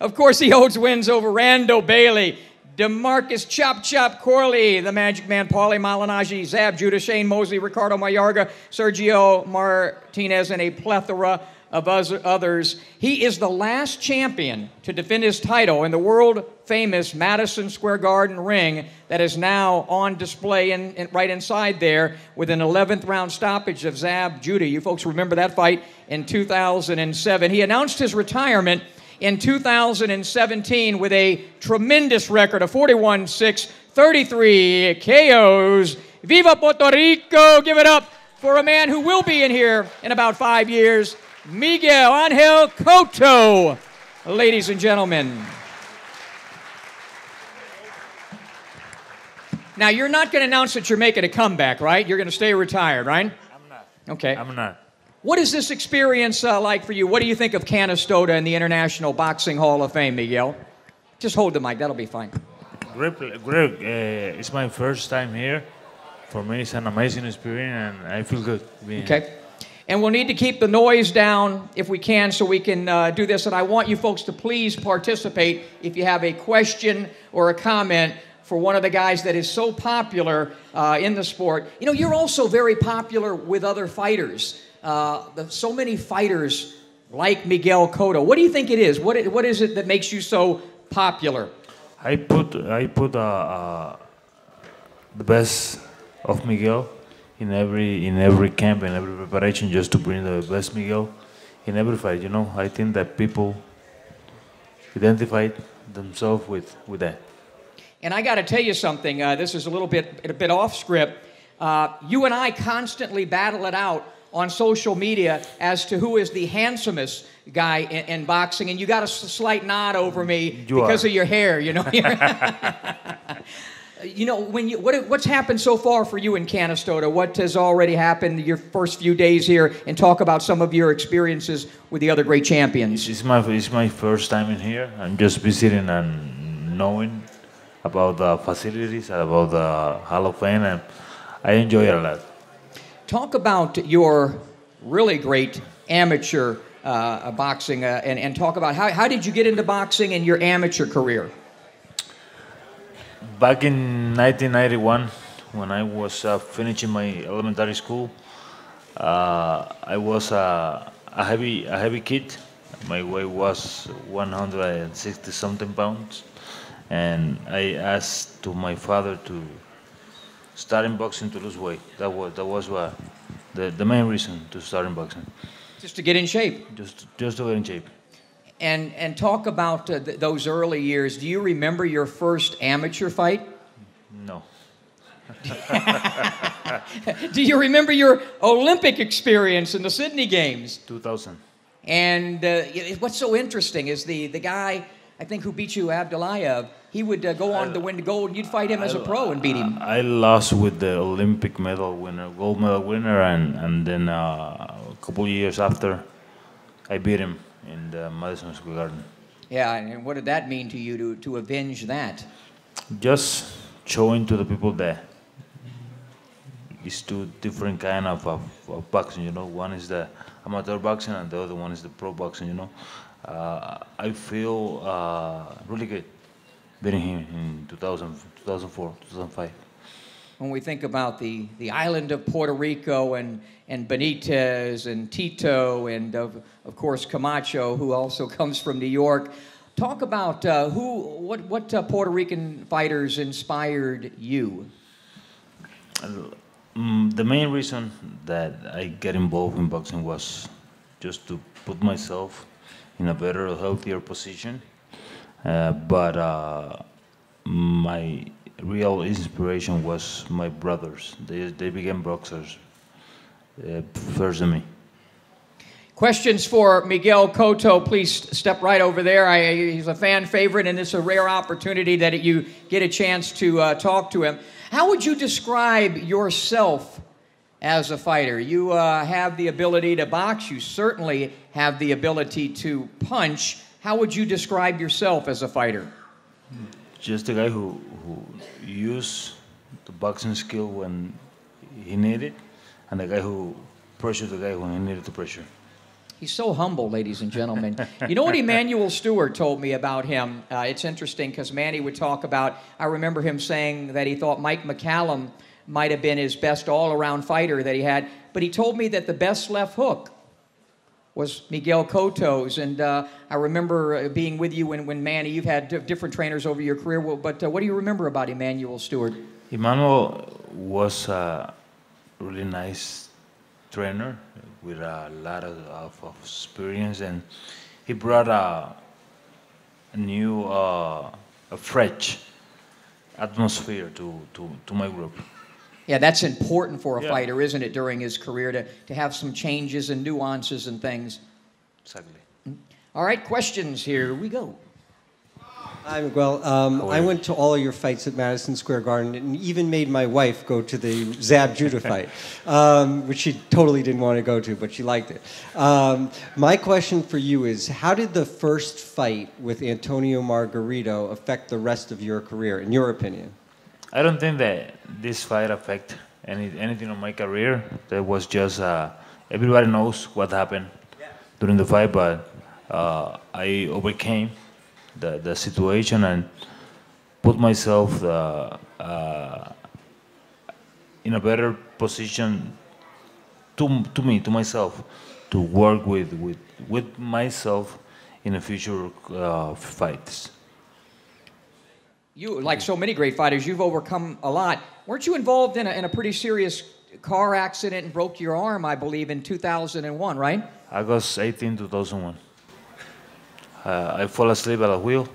Of course, he holds wins over Rando Bailey, DeMarcus Chop Chop Corley, the Magic Man Paulie Malignaggi, Zab Judah, Shane Mosley, Ricardo Mayorga, Sergio Martinez, and a plethora of others. He is the last champion to defend his title in the world-famous Madison Square Garden ring that is now on display right inside there with an 11th round stoppage of Zab Judah. You folks remember that fight in 2007. He announced his retirement in 2017 with a tremendous record of 41-6, 33 KOs. Viva Puerto Rico! Give it up for a man who will be in here in about 5 years, Miguel Angel Cotto, ladies and gentlemen. Now, you're not going to announce that you're making a comeback, right? You're going to stay retired, right? I'm not. Okay. I'm not. What is this experience like for you? What do you think of Canastota and the International Boxing Hall of Fame, Miguel? Just hold the mic. That'll be fine. Great. It's my first time here. For me, it's an amazing experience, and I feel good being here. And we'll need to keep the noise down if we can so we can do this. And I want you folks to please participate if you have a question or a comment for one of the guys that is so popular in the sport. You know, you're also very popular with other fighters. So many fighters like Miguel Cotto. What do you think it is? What is it that makes you so popular? I put the best of Miguel in every camp and every preparation, just to bring the best Miguel in every fight. You know, I think that people identify themselves with that. And I got to tell you something. This is a bit off script. You and I constantly battle it out on social media as to who is the handsomest guy in boxing, and you got a slight nod over me because of your hair. You know. You know, what's happened so far for you in Canastota? What has already happened your first few days here? And talk about some of your experiences with the other great champions. It's my first time in here. I'm just visiting and knowing about the facilities, about the Hall of Fame, and I enjoy it a lot. Talk about your really great amateur boxing and talk about how did you get into boxing in your amateur career? Back in 1991, when I was finishing my elementary school, I was a heavy kid. My weight was 160 something pounds, and I asked to my father to start in boxing to lose weight. That was the main reason to start in boxing. Just to get in shape. Just to get in shape. And talk about those early years. Do you remember your first amateur fight? No. Do you remember your Olympic experience in the Sydney Games? 2000. And what's so interesting is the guy, I think, who beat you, Abdullayev, he would go on to win the gold, and you'd fight him as a pro and beat him. I lost with the Olympic medal winner, gold medal winner, and then a couple years after, I beat him in the Madison Square Garden. Yeah, and what did that mean to you to avenge that? Just showing to the people that it's two different kind of boxing, you know. One is the amateur boxing and the other one is the pro boxing, you know. I feel really good beating him in 2000, 2004, 2005. When we think about the island of Puerto Rico and Benitez and Tito and of course Camacho, who also comes from New York, talk about what Puerto Rican fighters inspired you? The main reason that I get involved in boxing was just to put myself in a better, healthier position. But my real inspiration was my brothers. They became boxers first than me. Questions for Miguel Cotto, please step right over there. He's a fan favorite, and it's a rare opportunity that you get a chance to talk to him. How would you describe yourself as a fighter? You have the ability to box. You certainly have the ability to punch. How would you describe yourself as a fighter? Just a guy who used the boxing skill when he needed, and the guy who pressured the guy when he needed to pressure. He's so humble, ladies and gentlemen. You know what Emanuel Stewart told me about him? It's interesting because Manny would talk about, I remember him saying that he thought Mike McCallum might have been his best all-around fighter that he had, but he told me that the best left hook was Miguel Cotto's, and I remember being with you when Manny, you've had different trainers over your career, but what do you remember about Emanuel Stewart? Emmanuel was a really nice trainer with a lot of experience, and he brought a new, a fresh atmosphere to my group. Yeah, that's important for a fighter, isn't it, during his career, to have some changes and nuances and things. Exactly. All right, questions, here we go. Hi, Miguel. I went to all of your fights at Madison Square Garden and even made my wife go to the Zab Judah fight, which she totally didn't want to go to, but she liked it. My question for you is, how did the first fight with Antonio Margarito affect the rest of your career, in your opinion? I don't think that this fight affect anything on my career. That was just, everybody knows what happened during the fight, but I overcame the situation and put myself in a better position to myself, to work with myself in the future fights. You, like so many great fighters, you've overcome a lot. Weren't you involved in a pretty serious car accident and broke your arm, I believe, in 2001, right? August 18, 2001. I fell asleep at a wheel,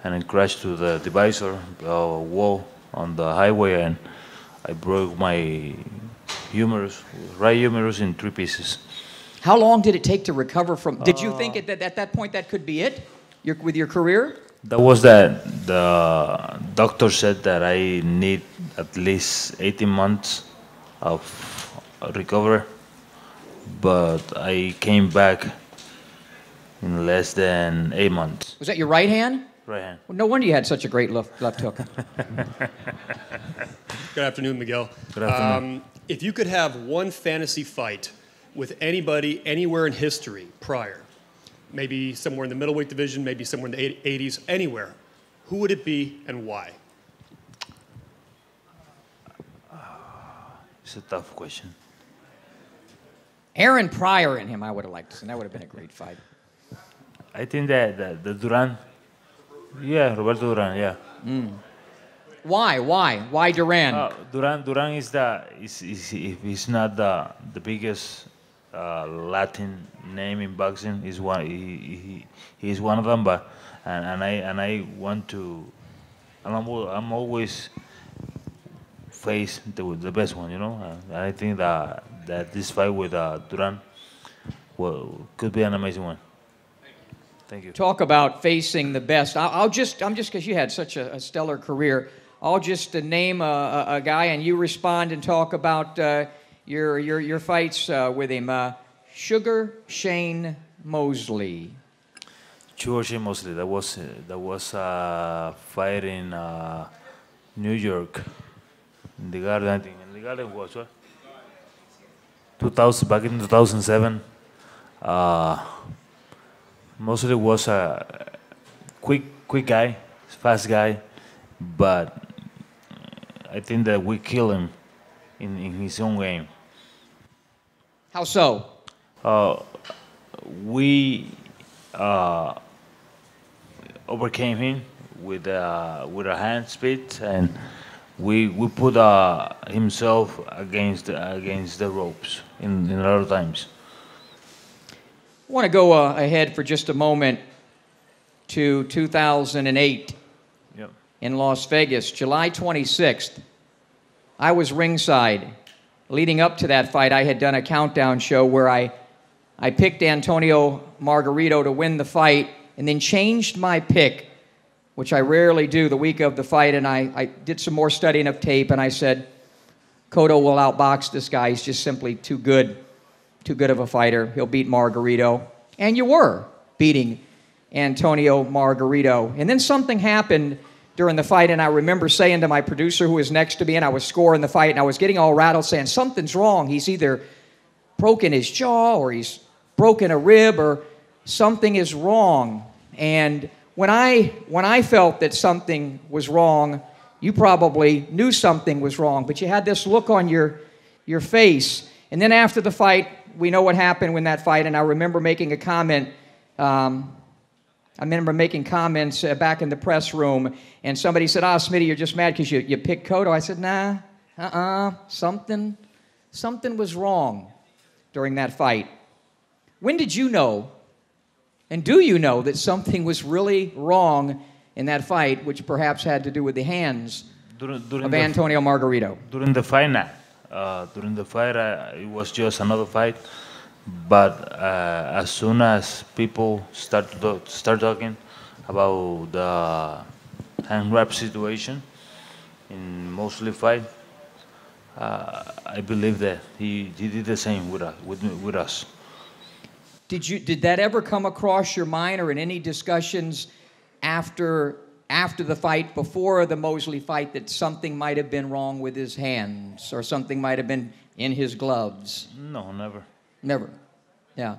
and I crashed to the divisor wall on the highway, and I broke my humerus, right humerus, in 3 pieces. How long did it take to recover from? Did you think at that point that could be it, with your career? That was that. The doctor said that I need at least 18 months of recovery, but I came back in less than 8 months. Was that your right hand? Right hand. Well, no wonder you had such a great left hook. Good afternoon, Miguel. Good afternoon. If you could have one fantasy fight with anybody anywhere in history prior, maybe somewhere in the middleweight division, maybe somewhere in the 80s, anywhere, who would it be and why? It's a tough question. Aaron Pryor and him, I would have liked to see. That would have been a great fight. I think that the Duran, Roberto Duran, yeah. Why Duran? Duran is he's not the biggest Latin name in boxing. He's one of them, but I want to, and I'm always face the best one, you know. I think that this fight with Duran could be an amazing one. Thank you. Talk about facing the best. I'm just because you had such a stellar career, I'll just name a guy and you respond and talk about your fights with him. Sugar Shane Mosley. Sugar Shane Mosley. That was a fight in New York, in the Garden. I think in the Garden was what? 2000, back in 2007. Mosley was a quick guy, fast guy, but I think that we killed him in his own game. How so? We overcame him with our hand speed, and we put himself against the ropes in a lot of times. I want to go ahead for just a moment to 2008 in Las Vegas, July 26th. I was ringside. Leading up to that fight, I had done a countdown show where I picked Antonio Margarito to win the fight and then changed my pick, which I rarely do, the week of the fight, and I did some more studying of tape, and I said, Cotto will outbox this guy. He's just simply too good of a fighter. He'll beat Margarito. And you were beating Antonio Margarito. And then something happened during the fight, and I remember saying to my producer who was next to me, and I was scoring the fight, and I was getting all rattled saying, something's wrong. He's either broken his jaw or he's broken a rib or something is wrong. And when I felt that something was wrong, you probably knew something was wrong, but you had this look on your face. And then after the fight, we know what happened in that fight, and I remember making a comment. I remember making comments back in the press room, and somebody said, Smitty, you're just mad because you picked Cotto. I said, nah, something was wrong during that fight. When did you know, and do you know, that something was really wrong in that fight, which perhaps had to do with the hands of Antonio Margarito? During the fight, it was just another fight. But as soon as people start talking about the hand wrap situation in mostly fight, I believe that he did the same with us. Did that ever come across your mind, or in any discussions after the fight, before the Mosley fight, that something might have been wrong with his hands or something might have been in his gloves? No, never. Never. Yeah.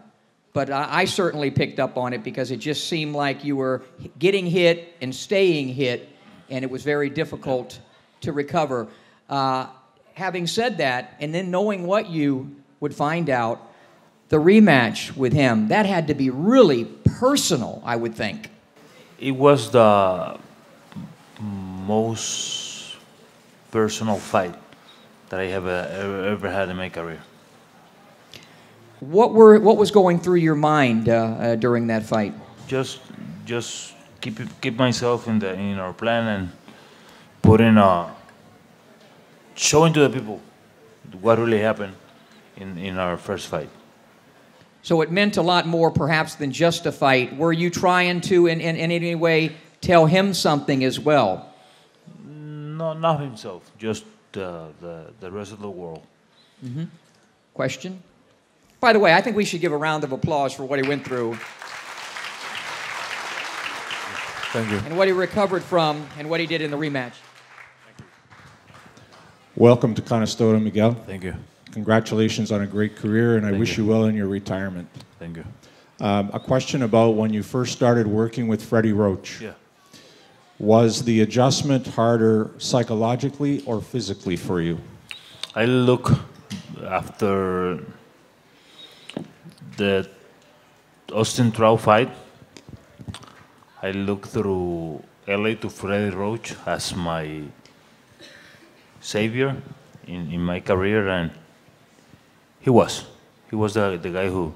But I certainly picked up on it because it just seemed like you were getting hit and staying hit, and it was very difficult to recover. Having said that, and then knowing what you would find out, the rematch with him, that had to be really personal, I would think. It was the most personal fight that I have ever had in my career. What was going through your mind during that fight? Just keep myself in our plan and showing to the people what really happened in our first fight. So it meant a lot more perhaps than just a fight. Were you trying to in any way tell him something as well? No, not himself, just the rest of the world. Mm-hmm. Question? By the way, I think we should give a round of applause for what he went through. Thank you. And what he recovered from and what he did in the rematch. Welcome to Canastota, Miguel. Thank you. Congratulations on a great career, and I wish you well in your retirement. Thank you. A question about when you first started working with Freddie Roach. Yeah. Was the adjustment harder psychologically or physically for you? I look after the Austin Trout fight. I look through LA to Freddie Roach as my savior in my career, and he was the guy who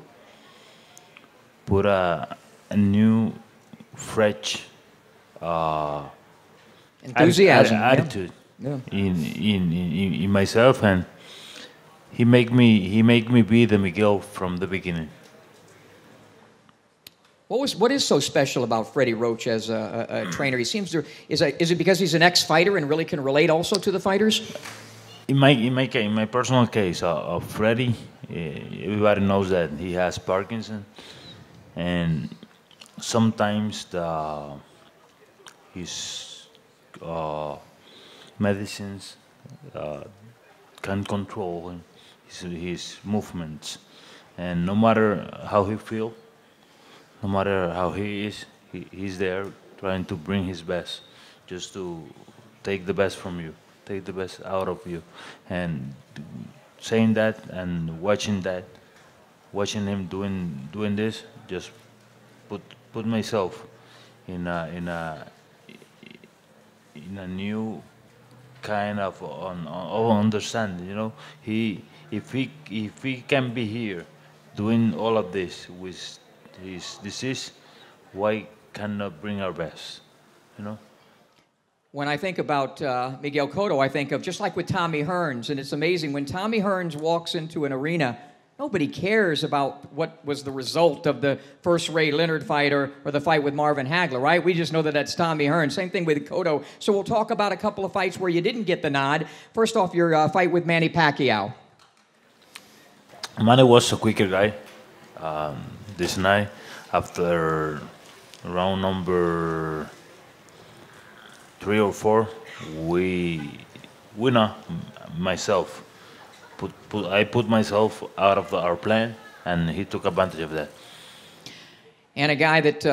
put a new, fresh enthusiasm, attitude yeah. in myself, and he make me be the Miguel from the beginning. What is so special about Freddie Roach as a trainer? He seems to is it because he's an ex-fighter and really can relate also to the fighters? In my personal case of Freddie, everybody knows that he has Parkinson, and sometimes his medicines can control his movements, and no matter how he feels, no matter how he is, he's there trying to bring his best, just to take the best from you, take the best out of you. And saying that and watching him doing this, just put myself in a new kind of understanding. You know, if he can be here doing all of this with his disease, why cannot bring our best? You know. When I think about Miguel Cotto, I think of just like with Tommy Hearns, and it's amazing when Tommy Hearns walks into an arena, nobody cares about what was the result of the first Ray Leonard fight or the fight with Marvin Hagler, right? We just know that that's Tommy Hearns. Same thing with Cotto. So we'll talk about a couple of fights where you didn't get the nod. First off, your fight with Manny Pacquiao. Manny was a quicker guy. This night, after round number 3 or 4, myself, I put myself out of our plan, and he took advantage of that. And a guy that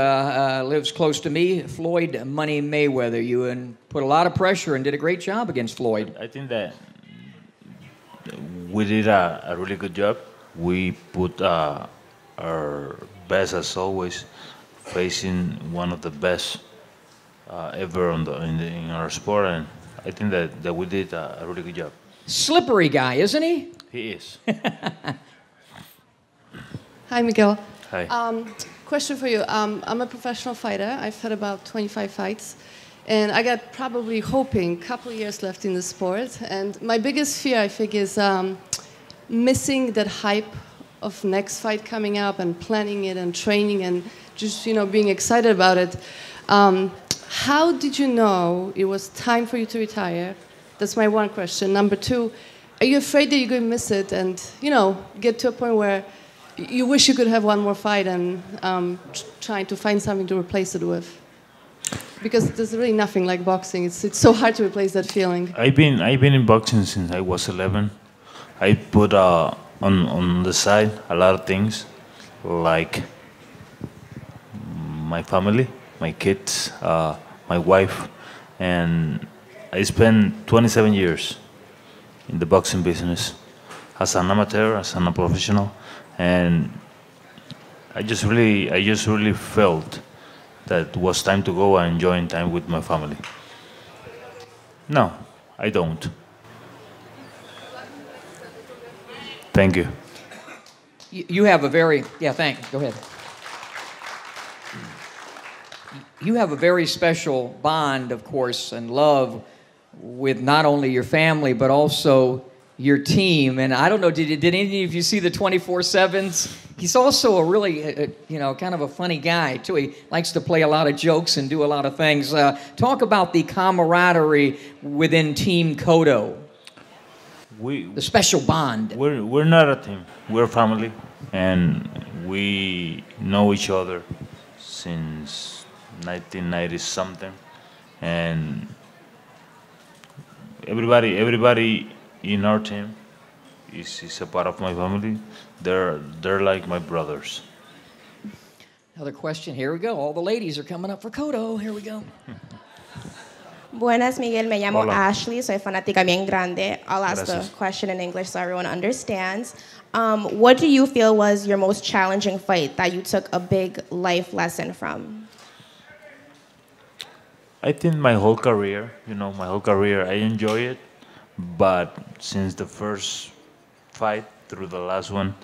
lives close to me, Floyd Money Mayweather. You put a lot of pressure and did a great job against Floyd. I think that we did a really good job. We put our best as always, facing one of the best ever in our sport, and I think that we did a really good job. Slippery guy, isn't he? He is. Hi, Miguel. Hi. Question for you. I'm a professional fighter. I've had about 25 fights. And I got probably hoping a couple years left in the sport. And my biggest fear, I think, is missing that hype of next fight coming up and planning it and training and just, being excited about it. How did you know it was time for you to retire? That's my one question. Number two, are you afraid that you're going to miss it and, get to a point where you wish you could have one more fight and trying to find something to replace it with? Because there's really nothing like boxing. It's so hard to replace that feeling. I've been in boxing since I was 11. I put on the side a lot of things, like my family, my kids, my wife, and I spent 27 years in the boxing business as an amateur, as a professional, and I just really felt that it was time to go and enjoy time with my family. No, I don't. Thank you. You have a very, go ahead. You have a very special bond, of course, and love with not only your family, but also your team. And I don't know, did any of you see the 24/7s? He's also a really, kind of a funny guy, too. He likes to play a lot of jokes and do a lot of things. Talk about the camaraderie within Team Cotto. The special bond. We're not a team. We're family, and we know each other since 1990 something, and everybody in our team is a part of my family. They're like my brothers. Another question. Here we go. All the ladies are coming up for Cotto. Here we go. Buenas, Miguel. Me llamo Hola. Ashley. Soy fanática bien grande. I'll ask Gracias. the question in English so everyone understands. What do you feel was your most challenging fight that you took a big life lesson from? I think my whole career, I enjoy it, but since the first fight through the last one,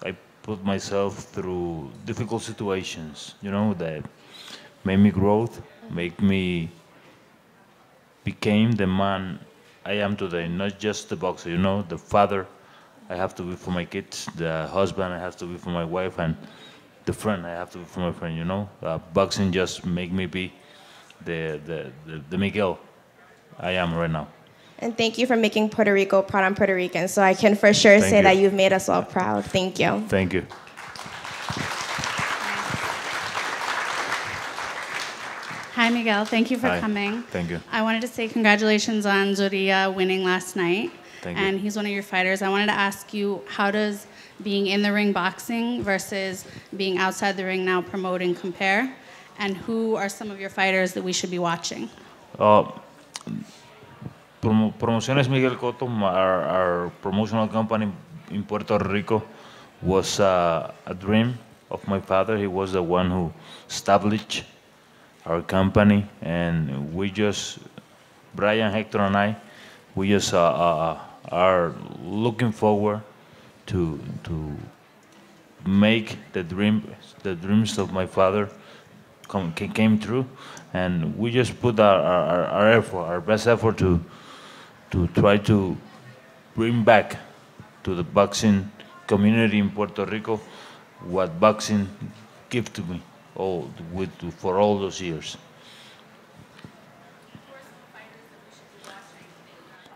I put myself through difficult situations, that made me grow, make me became the man I am today, not just the boxer, the father I have to be for my kids, the husband I have to be for my wife, and the friend I have to be for my friend, boxing just make me be the Miguel I am right now. And thank you for making Puerto Rico proud. I'm Puerto Rican, so I can for sure say that you've made us all proud. Thank you. Thank you. Hi, Miguel. Thank you for Hi. coming. Thank you. I wanted to say congratulations on Zorilla winning last night. Thank you. And he's one of your fighters. I wanted to ask you, how does being in the ring boxing versus being outside the ring now promoting compare? And who are some of your fighters that we should be watching? Promociones Miguel Cotto, our promotional company in Puerto Rico, was a dream of my father. He was the one who established our company, and we just, Brian, Hector, and I, we just are looking forward to make the dreams of my father came true, and we just put our effort, our best effort to try to bring back to the boxing community in Puerto Rico what boxing gave to me for all those years.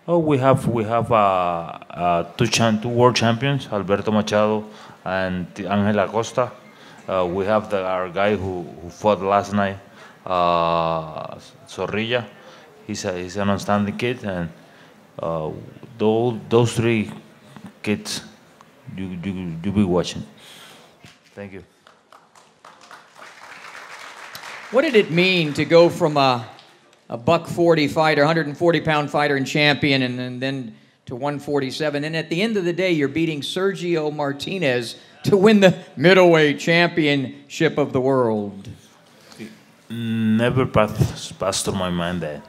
Oh, we have two world champions, Alberto Machado and Angel Acosta. We have our guy who fought last night, Zorrilla. He's an outstanding kid, and those three kids you be watching. Thank you. What did it mean to go from a buck 40 fighter, 140-pound fighter and champion, and then to 147? And at the end of the day, you're beating Sergio Martinez to win the middleweight championship of the world. Never passed through my mind that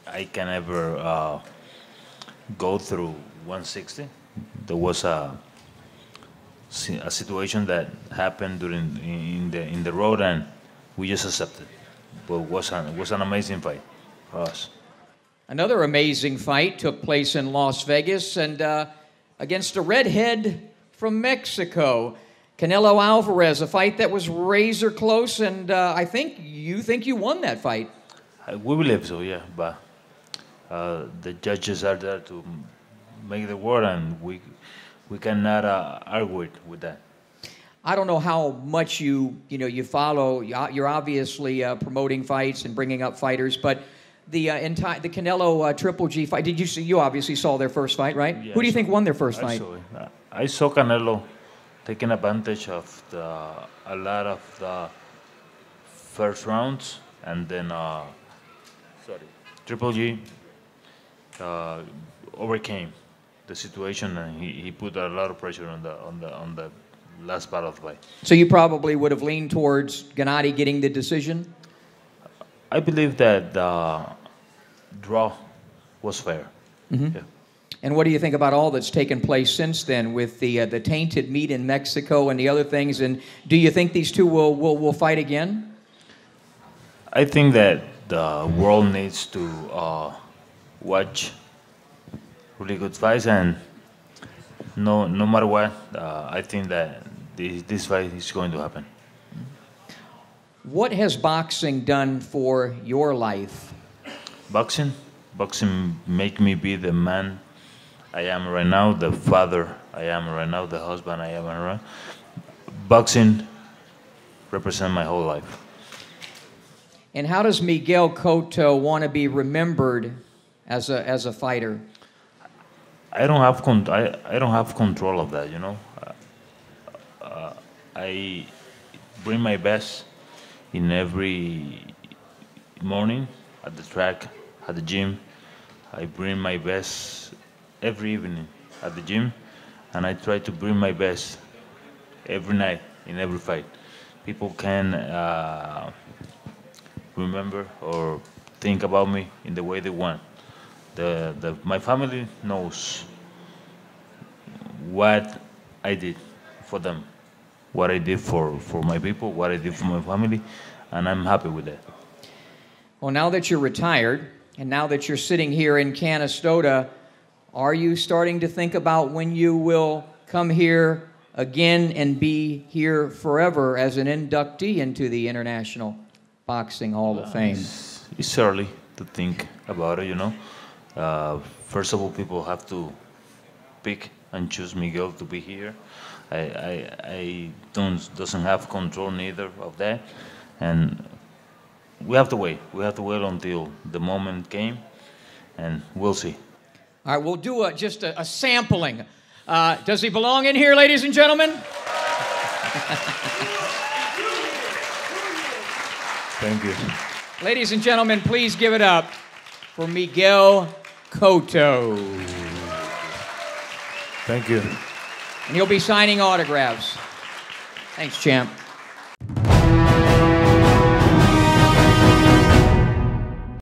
I can ever go through 160. There was a situation that happened in the road, and we just accepted. But it was an amazing fight for us. Another amazing fight took place in Las Vegas, and against a redhead from Mexico, Canelo Alvarez, a fight that was razor close, and I think you won that fight. We believe so, yeah. But the judges are there to make the word, and we cannot argue with that. I don't know how much you follow. You're obviously promoting fights and bringing up fighters, but the Canelo Triple G fight. Did you see? You obviously saw their first fight, right? Yeah, Who do you think won their first fight? I saw Canelo taking advantage of a lot of the first rounds, and then Triple G overcame the situation, and he put a lot of pressure on the last part of the fight. So you probably would have leaned towards Gennady getting the decision? I believe that the draw was fair. Mm-hmm. Yeah. And what do you think about all that's taken place since then with the tainted meat in Mexico and the other things? And do you think these two will fight again? I think that the world needs to watch really good fights, and no matter what, I think that this fight is going to happen. What has boxing done for your life? Boxing make me be the man I am right now, the father I am right now, the husband I am right now. Boxing represents my whole life. And how does Miguel Cotto want to be remembered as a fighter? I don't have control of that, you know. I bring my best in every morning at the track, at the gym. I bring my best every evening at the gym, and I try to bring my best every night in every fight. People can remember or think about me in the way they want. My family knows what I did for them, what I did for my people, what I did for my family, and I'm happy with that. Well, now that you're retired, and now that you're sitting here in Canastota, are you starting to think about when you will come here again and be here forever as an inductee into the International Boxing Hall of Fame? It's early to think about it, you know. First of all, people have to pick and choose Miguel to be here. I doesn't have control neither of that, and we have to wait. We have to wait until the moment came, and we'll see. All right, we'll do just a sampling. Does he belong in here, ladies and gentlemen? Thank you. Ladies and gentlemen, please give it up for Miguel Cotto. Thank you. And he'll be signing autographs. Thanks, champ.